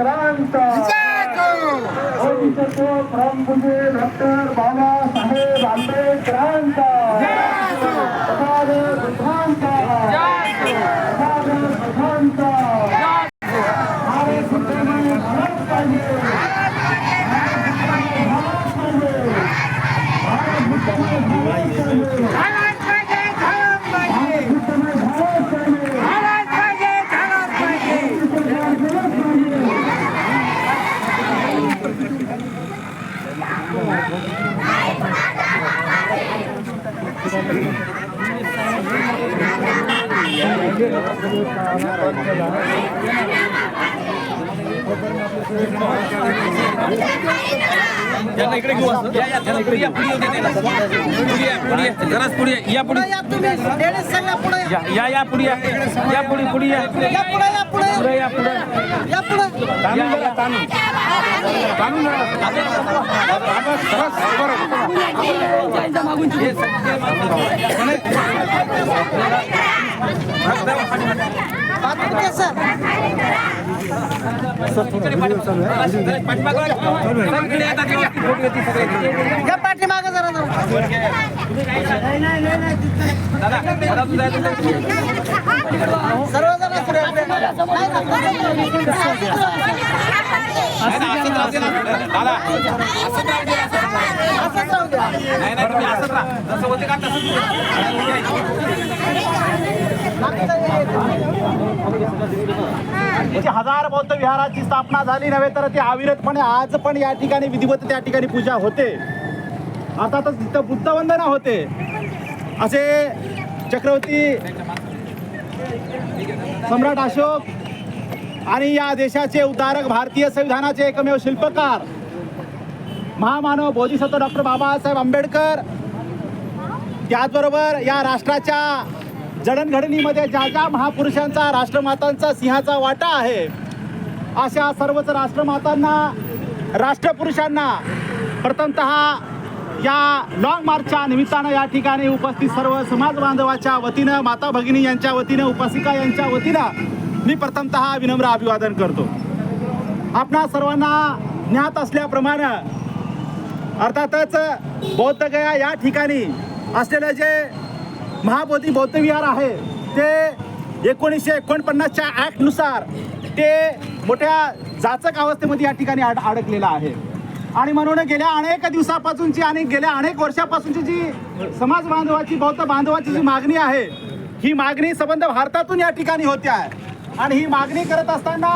आंबेडकरांचा परमपूज्य डॉक्टर बाबासाहेब आंबेडकरांचा यांना इकडे घेऊ असं यांना इकडे या पुढे जराच पुढे या पुढे या या पुढे या पुढे पुढे या पुढे या पुढे या पुढे या पुढे ताणून ताणून पाठीमागे जरा हजार बौद्ध विहाराची स्थापना झाली नव्हे तर ती अविरतपणे आज पण या ठिकाणी विधिवत त्या ठिकाणी पूजा होते. अर्थातच तिथं बुद्धवंदना होते. असे चक्रवर्ती सम्राट अशोक आणि या देशाचे उद्धारक भारतीय संविधानाचे एकमेव शिल्पकार महामानव बोधिसत्व डॉक्टर बाबासाहेब आंबेडकर, त्याचबरोबर या राष्ट्राच्या जडणघडणीमध्ये ज्या ज्या महापुरुषांचा राष्ट्रमातांचा सिंहाचा वाटा आहे अशा सर्वच राष्ट्रमातांना राष्ट्रपुरुषांना प्रथमतः या लॉंग मार्चच्या निमित्तानं या ठिकाणी उपस्थित सर्व समाज बांधवाच्या वतीनं, माता भगिनी यांच्या वतीनं, उपासिका यांच्या वतीनं मी प्रथमतः विनम्र अभिवादन करतो. आपणा सर्वांना ज्ञात असल्याप्रमाणे अर्थातच बौद्धगया या ठिकाणी असलेलं जे महाबोधी बौद्ध विहार आहे ते 1949च्या ॲक्टनुसार ते मोठ्या जाचक अवस्थेमध्ये या ठिकाणी अडकलेलं आहे. आणि म्हणून गेल्या अनेक दिवसापासूनची आणि गेल्या अनेक वर्षापासूनची जी समाज बांधवाची बौद्ध बांधवाची जी मागणी आहे ही मागणी संबंध भारतातून या ठिकाणी होते आहे. आणि ही मागणी करत असताना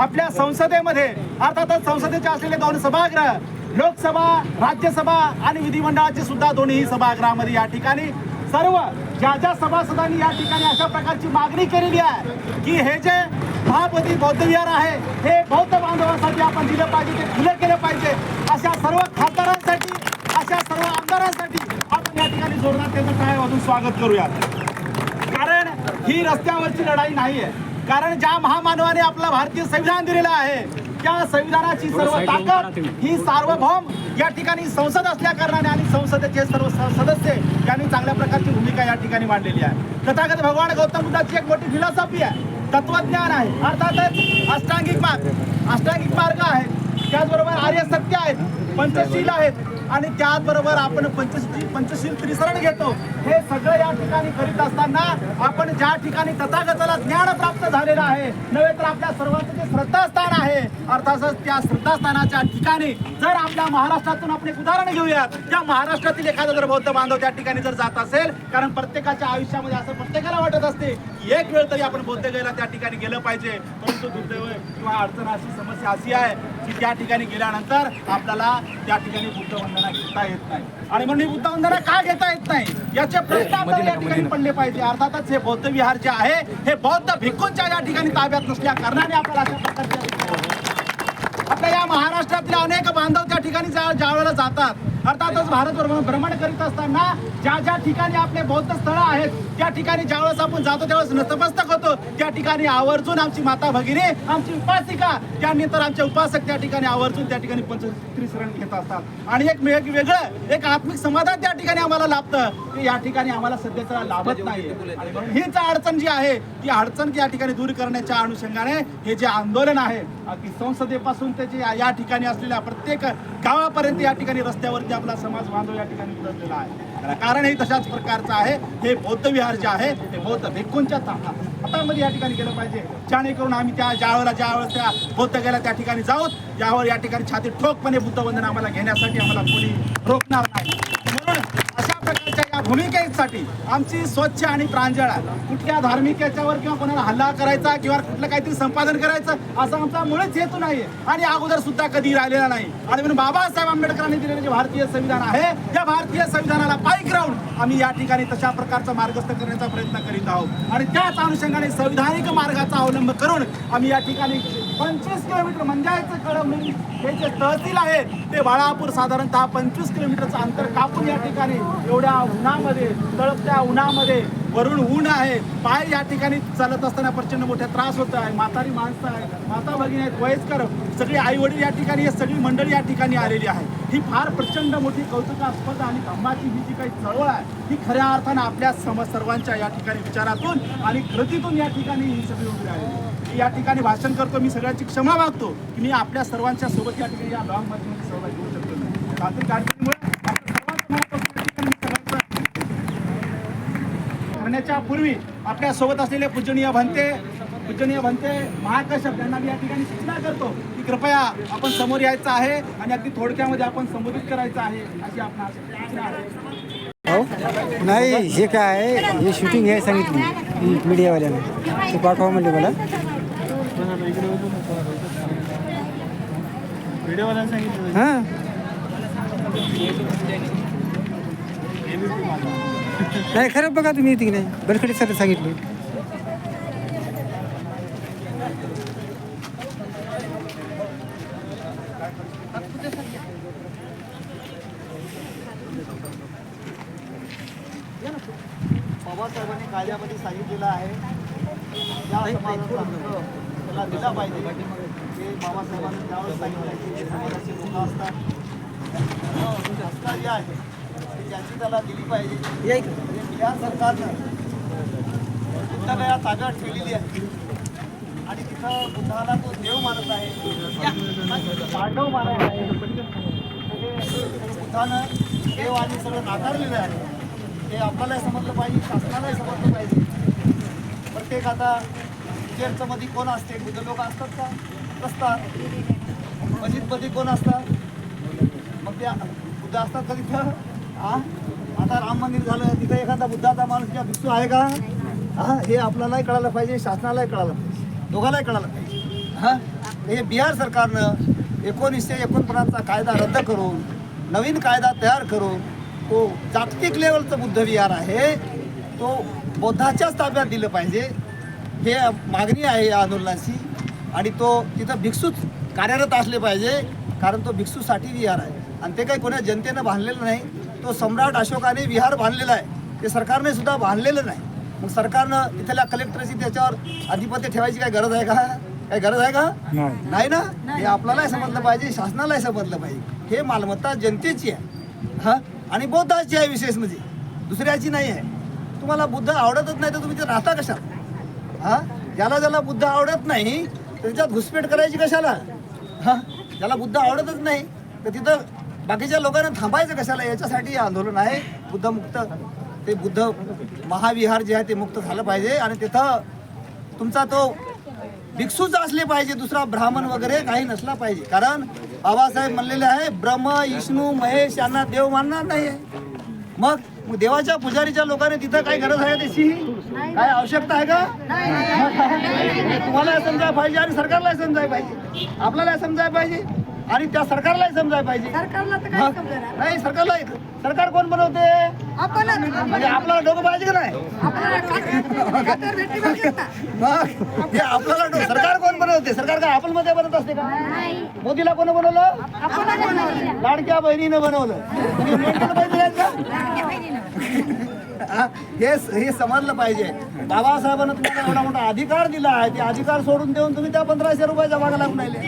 आपल्या संसदेमध्ये अर्थातच संसदेचे असलेले 2 सभागृह, लोकसभा, राज्यसभा आणि विधिमंडळाचे सुद्धा दोन्ही सभागृहामध्ये या ठिकाणी सर्व ज्या ज्या सभासदांनी या ठिकाणी अशा प्रकारची मागणी केलेली आहे की हे जे महाबोधी बौद्ध विहार आहे हे बौद्ध बांधवांसाठी आपण दिलं पाहिजे, ते खुलं केलं पाहिजे, अशा सर्व खासदारांसाठी, अशा सर्व आमदारांसाठी आपण या ठिकाणी जोरदार त्याचं टाळ्या वाजवून स्वागत करूयात. कारण ही रस्त्यावरची लढाई नाही आहे. कारण ज्या महामानवाने आपलं भारतीय संविधान दिलेलं आहे त्या संविधानाची सर्व ताकद ही सार्वभौम या ठिकाणी संसद असल्या कारणाने आणि संसदेचे सर्व सदस्य यांनी चांगल्या प्रकारची भूमिका या ठिकाणी मांडलेली आहे. तथागत भगवान गौतम बुद्धाची एक मोठी फिलॉसॉफी आहे, तत्वज्ञान आहे, अर्थातच अष्टांगिक मार्ग आहे, त्याचबरोबर आर्य सत्य आहेत, पंचशील आहेत आणि त्याचबरोबर आपण पंचशील त्रिसरण घेतो. हे सगळं या ठिकाणी करीत असताना आपण ज्या ठिकाणी तथागताला ज्ञान प्राप्त झालेलं आहे नव्हे तर आपल्या सर्वांचं जे श्रद्धास्थान आहे अर्थातच त्या श्रद्धास्थानाच्या ठिकाणी जर आपल्या महाराष्ट्रातून आपण एक उदाहरण घेऊयात, त्या महाराष्ट्रातील एखादा जर बौद्ध बांधव त्या ठिकाणी जर जात असेल, कारण प्रत्येकाच्या आयुष्यामध्ये असं प्रत्येकाला वाटत असते की एक वेळ तरी आपण बौद्धगयेला त्या ठिकाणी गेलं पाहिजे. परंतु दुर्दैव किंवा अडचण अशी समस्या अशी आहे की त्या ठिकाणी गेल्यानंतर आपल्याला त्या ठिकाणी बुद्धवंदना घेता येत नाही. आणि म्हणून ही बुद्धवंदना का घेता येत नाही याचे प्रश्न आपल्याला या ठिकाणी पडले पाहिजे. अर्थातच हे बौद्ध विहार जे आहे हे बौद्ध भिक्खूंच्या या ठिकाणी ताब्यात नसल्या कारणाने आपल्याला अशा प्रकारचे आपल्या या महाराष्ट्रातले अनेक बांधव त्या ठिकाणी ज्या वेळेला जातात, अर्थातच भारतभर भ्रमण करीत असताना ज्या ज्या ठिकाणी आपले बौद्ध स्थळं आहेत त्या ठिकाणी ज्यावेळेस आपण जातो त्यावेळेस नतमस्तक होतो. त्या ठिकाणी आवर्जून आमची माता भगिनी, आमची उपासिका, त्यानंतर आमचे उपासक त्या ठिकाणी आवर्जून त्या ठिकाणी एकत्रित शरण घेत असतात आणि एक वेगळं एक आत्मिक समाधान त्या ठिकाणी आम्हाला लाभतं ते या ठिकाणी आम्हाला सध्याचा लाभत नाही. आणि म्हणून हीच अडचण जी आहे ती अडचण या ठिकाणी दूर करण्याच्या अनुषंगाने हे जे आंदोलन आहे अगदी संसदेपासून त्याचे या ठिकाणी असलेल्या प्रत्येक गावापर्यंत या ठिकाणी रस्त्यावरती आपला समाज बांधव या ठिकाणी उतरलेला आहे. कारण हे तशाच प्रकारचं आहे. हे बौद्ध विहार जे आहे ते बौद्ध भिक्खूंच्या हातामध्ये या ठिकाणी गेलं पाहिजे जेणेकरून आम्ही ज्यावेळेस त्या बौद्ध गेला त्या ठिकाणी जाऊत ज्यावर या ठिकाणी छाती ठोकपणे बुद्धवंदन आम्हाला घेण्यासाठी आम्हाला कोणी रोखणार नाही. म्हणून अशा प्रकारच्या या भूमिकेसाठी आमची स्वच्छ आणि प्रांजळ कुठल्या धार्मिक याच्यावर किंवा कोणाला हल्ला करायचा किंवा कुठलं काहीतरी संपादन करायचं असा आमचा मुळीच हेतू नाही आणि अगोदर सुद्धा कधी राहिलेला नाही. आणि म्हणून बाबासाहेब आंबेडकरांनी दिलेले जे भारतीय संविधान आहे या भारतीय संविधानाला पायीक राहून आम्ही या ठिकाणी तशा प्रकारचा मार्गस्थ करण्याचा प्रयत्न करीत आहोत आणि त्याच अनुषंगाने संविधानिक मार्गाचा अवलंब करून आम्ही या ठिकाणी 25 किलोमीटर मंजायचं कळवणी हे जे तहसील आहे ते बाळापूर साधारणतः 25 किलोमीटरचं अंतर कापून या ठिकाणी एवढ्या उन्हामध्ये तळपत्या उन्हामध्ये वरून ऊन आहे पाय या ठिकाणी चालत असताना प्रचंड मोठा त्रास होत आहे. म्हातारी माणसं आहे माता भगिनी आहेत वयस्कर सगळे आई वडील या ठिकाणी हे सगळी मंडळी या ठिकाणी आलेली आहे. ही फार प्रचंड मोठी कौतुकास्पद आणि धम्माची ही जी काही चळवळ आहे ही खऱ्या अर्थानं आपल्या सर्वांच्या या ठिकाणी विचारातून आणि कृतीतून या ठिकाणी ही सगळी उभी आहे. या ठिकाणी भाषण करतो मी सगळ्यांची क्षमा मागतो की मी आपल्या सर्वांच्या सोबत या ठिकाणी या लॉंग मार्चमध्ये सहभागी होऊ शकतो नाही. तांत्रिक अडचणीमुळे करण्याच्या पूर्वी आपल्या सोबत असलेले पूजनीय भंते महाकश्यप यांना मी या ठिकाणी सूचना करतो की कृपया आपण समोर यायचं आहे आणि अगदी थोडक्यामध्ये आपण संबोधित करायचं आहे अशी आपणास सूचना आहे. नाही हे काय आहे हे शूटिंग आहे सांगितली मीडियावाल्यानं ते पाठवा म्हणले मला हां नाही खरं बघा तुम्ही येते की नाही बरकडे सर सांगितले बाबासाहेबांनी कायद्यामध्ये सांगितलेलं आहे या समाजाचा हक्क त्याला दिला पाहिजे. हे बाबासाहेबांनी त्यावेळेस सांगितलं की समाजाचे लोक असतात संस्था जे आहे ती ज्यांची त्याला दिली पाहिजे. बिहार सरकारनं बुद्धगया ताब्यात ठेवलेली आहे आणि तिथं बुद्धाला तो देव मानत आहे पांडव मानत आहे. बुद्धानं देव आणि सगळं नाकारलेलं आहे. हे आपल्यालाही समजलं पाहिजे शासनालाही समजलं पाहिजे. प्रत्येक आता चर्चमध्ये कोण असते बुद्ध लोक असतात का नसतात. मस्जिदमध्ये कोण असतात मग त्या बुद्ध असतात का तिथं आता राम मंदिर झालं तिथं एखादा बुद्धाचा माणूस किंवा भिक्षू आहे का हे आपल्यालाही कळायला पाहिजे शासनालाही कळायला पाहिजे दोघांनाही कळायला पाहिजे. हे बिहार सरकारनं 1949चा कायदा रद्द करून नवीन कायदा तयार करून तो जागतिक लेवलचं बुद्ध विहार आहे तो बौद्धाच्याच ताब्यात दिलं पाहिजे. हे मागणी आहे या आंदोलनाची आणि तो तिथं भिक्षूच कार्यरत असले पाहिजे कारण तो भिक्षूसाठी विहार आहे आणि ते काही कोणा जनतेनं बांधलेलं नाही. तो सम्राट अशोकाने विहार बांधलेला आहे ते सरकारने सुद्धा बांधलेलं नाही. मग सरकारनं इथल्या कलेक्टरची त्याच्यावर अधिपत्य ठेवायची काय गरज आहे का काही गरज आहे का नाही ना. हे आपल्यालाही समजलं पाहिजे शासनालाही समजलं पाहिजे. हे मालमत्ता जनतेची आहे आणि बौद्धाची आहे विशेष म्हणजे दुसऱ्याची नाही आहे. तुम्हाला बुद्ध आवडतच नाही तर तुम्ही ते राहता कशाला ज्याला बुद्ध आवडत नाही त्याच्यात घुसपेट करायची कशाला ज्याला बुद्ध आवडतच नाही तर तिथं बाकीच्या लोकांना थांबायचं कशाला याच्यासाठी आंदोलन आहे. बुद्धमुक्त ते बुद्ध महाविहार जे आहे ते मुक्त झालं पाहिजे आणि तिथं तुमचा तो भिक्षूच असले पाहिजे दुसरा ब्राह्मण वगैरे काही नसला पाहिजे. कारण बाबासाहेब म्हणलेले आहे ब्रह्म विष्णू महेश यांना देव मानणार नाही आहे. मग देवाच्या पुजारीच्या लोकांनी तिथं काही गरज आहे त्याची काय आवश्यकता आहे का तुम्हाला समजायला पाहिजे आणि सरकारला समजायला पाहिजे आपल्याला समजायला पाहिजे आणि त्या सरकारलाही समजायला पाहिजे. नाही सरकारला सरकार कोण बनवते म्हणजे आपल्याला डोकं पाहिजे का नाही मग हे आपल्याला सरकार कोण बनवते सरकार काय आपण मध्ये बनवत असते का मोदीला कोण बनवलं लाडक्या बहिणीनं बनवलं हे समजलं पाहिजे. बाबासाहेबांना तुम्हाला एवढा मोठा अधिकार दिला आहे ते अधिकार सोडून देऊन तुम्ही त्या 1500 रुपयाच्या मागे लागून राहिले.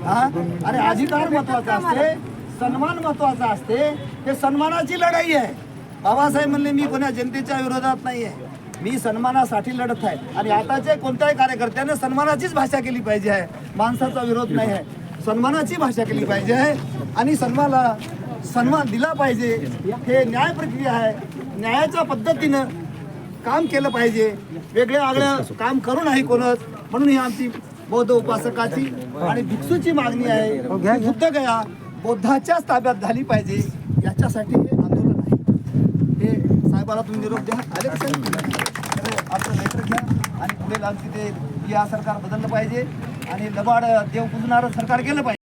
हा आणि अधिकार महत्वाचा असते, सन्मान महत्वाचा असते. हे सन्मानाची लढाई आहे. बाबासाहेब म्हणले मी कोणा जनतेच्या विरोधात नाही आहे, मी सन्मानासाठी लढत आहे. आणि आताच्या कोणत्याही कार्यकर्त्याने सन्मानाचीच भाषा केली पाहिजे आहे. माणसाचा विरोध नाही आहे, सन्मानाची भाषा केली पाहिजे आहे. आणि सन्मान दिला पाहिजे. हे न्याय प्रक्रिया आहे. न्यायाच्या पद्धतीनं काम केलं पाहिजे. वेगळ्या आगळं काम करू नाही कोणच. म्हणून ही आमची बौद्ध उपासकाची आणि भिक्षूची मागणी आहे की बुद्धगया बौद्धाच्याच ताब्यात झाली पाहिजे. याच्यासाठी हे आंदोलन आहे. हे साहेबाला तुम्ही निरोप द्या. आले का साहेब? आपलं लेटर घ्या आणि पुढे आमची ते या सरकार बदललं पाहिजे आणि लबाड देव पुजणारं सरकार केलं पाहिजे.